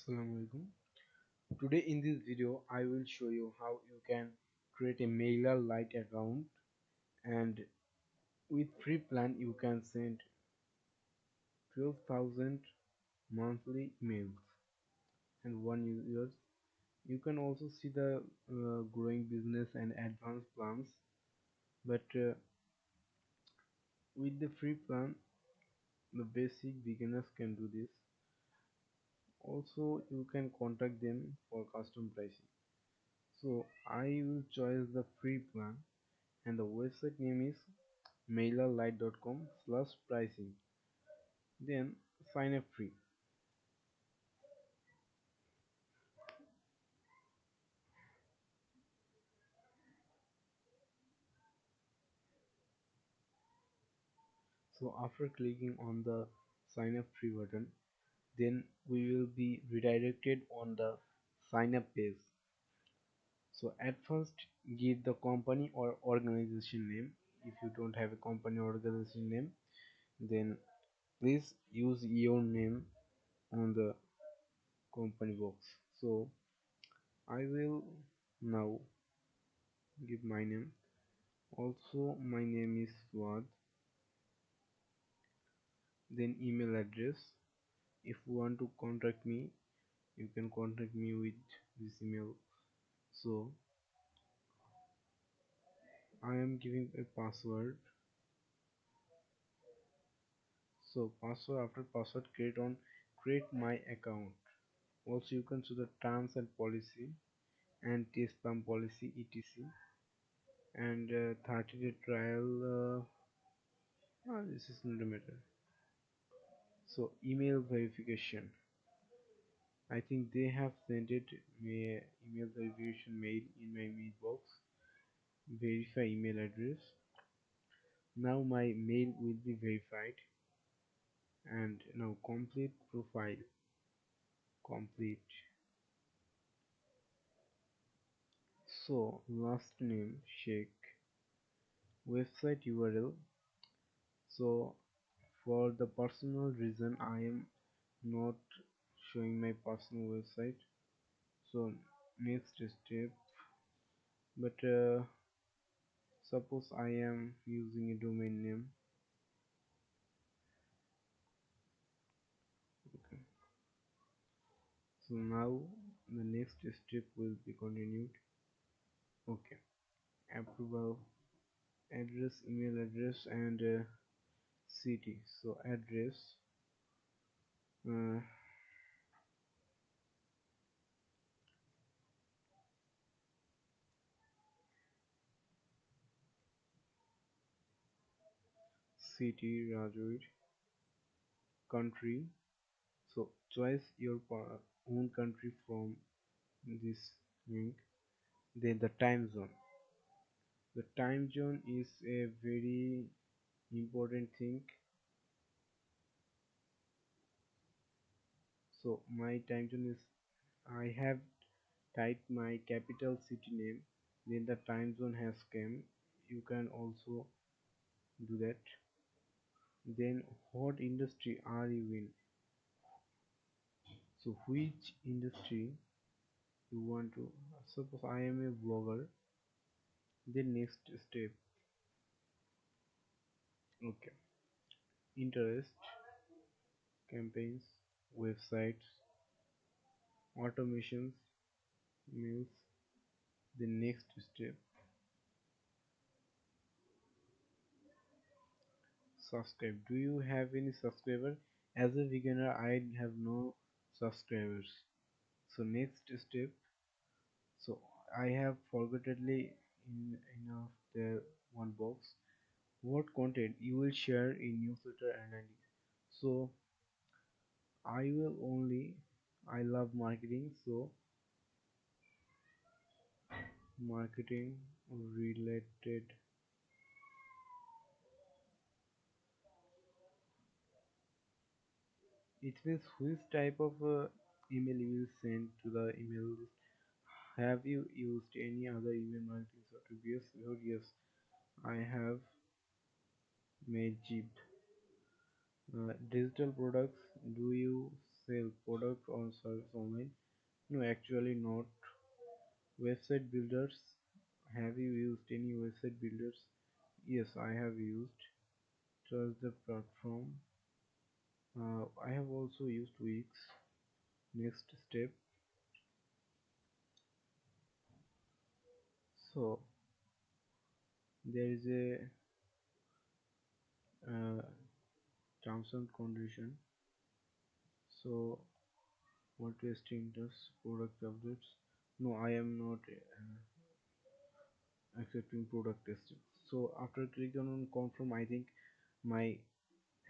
Assalamualaikum. Today in this video I will show you how you can create a MailerLite account, and with free plan you can send 12,000 monthly emails and one users. You can also see the growing business and advanced plans, but with the free plan the basic beginners can do this. Also you can contact them for custom pricing. So I will choose the free plan and the website name is mailerlite.com/pricing. Then sign up free. So after clicking on the sign up free button, then we will be redirected on the sign up page. So at first give the company or organization name. If you don't have a company or organization name, then please use your name on the company box. So I will now give my name. Also my name is Swad. Then email address. If you want to contact me, you can contact me with this email. So I am giving a password. So password, after password, create my account. Also you can see the terms and policy, anti-spam policy, etc, and 30-day trial. This is not a matter. So email verification, I think they have sent it me email verification mail in my mailbox. Verify email address. Now my mail will be verified, and now complete profile. Complete. So last name Sheikh. Website URL. So for the personal reason I am not showing my personal website. So next step, but suppose I am using a domain name. Okay. So now the next step will be continued. Okay. Approval, address, email address, and city. So address, uh, city Rajur, country. So choose your own country from this link. Then the time zone. The time zone is a very important thing. So my time zone is, I have typed my capital city name, then the time zone has come. You can also do that. Then what industry are you in? So which industry you want to, suppose I am a vlogger. Then next step, okay, interest, campaigns, websites, automations, mails. The next step, subscribe. Do you have any subscriber? As a beginner I have no subscribers. So next step, so I have forgottedly in of the one box, what content you will share in newsletter and so I will only, I love marketing, so marketing related. It means which type of email you will send to the email list. Have you used any other email marketing software? Yes, oh yes, I have. Mailchimp. Digital products. Do you sell product or service online? No, actually not. Website builders. Have you used any website builders? Yes, I have used. Trust the platform. I have also used Wix. Next step. So there is a terms and condition. So what testing does product updates? No, I am not accepting product testing. So after clicking on confirm, I think my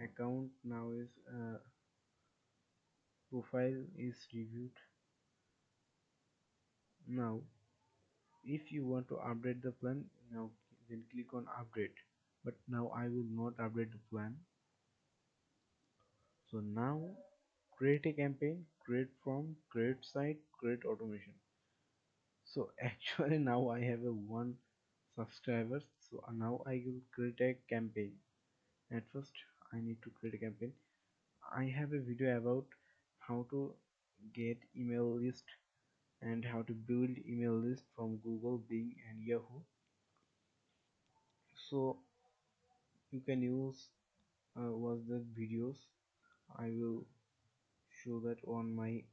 account now is profile is reviewed. Now if you want to update the plan, now then click on update, but now I will not update the plan. So now create a campaign, create form, create site, create automation. So actually now I have a one subscribers. So now I will create a campaign. At first I need to create a campaign. I have a video about how to get email list and how to build email list from Google, Bing and Yahoo. So you can use watch the videos. I will show that on my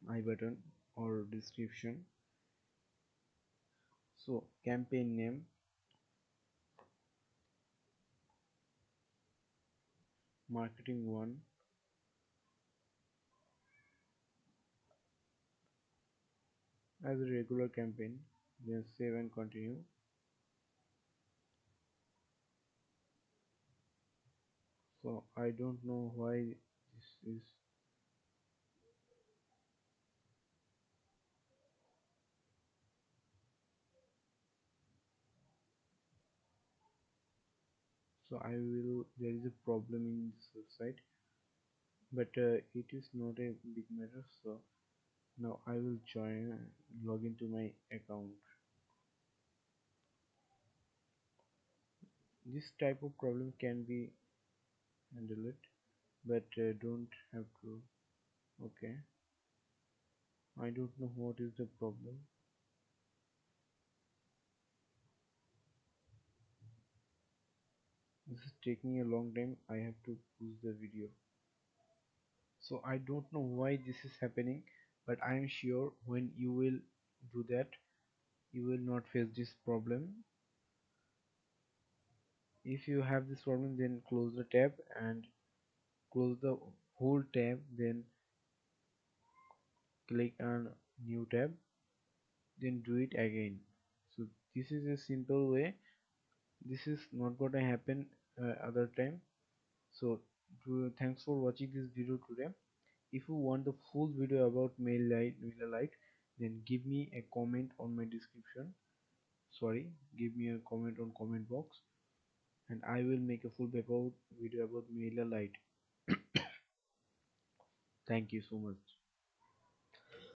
I button or description. So campaign name, marketing one, as a regular campaign, then save and continue. So I don't know why this is. So I will, there is a problem in this website, but it is not a big matter. So now I will join, log into my account. This type of problem can be handled, but don't have to. Okay, I don't know what is the problem. This is taking a long time. I have to push the video. So I don't know why this is happening, but I am sure when you will do that, you will not face this problem. If you have this problem, then close the tab and close the whole tab, then click on new tab, then do it again. So this is a simple way. This is not gonna happen other time. So thanks for watching this video today. If you want the full video about MailerLite, then give me a comment on my description. Sorry, give me a comment on comment box, and I will make a full video about MailerLite. Thank you so much.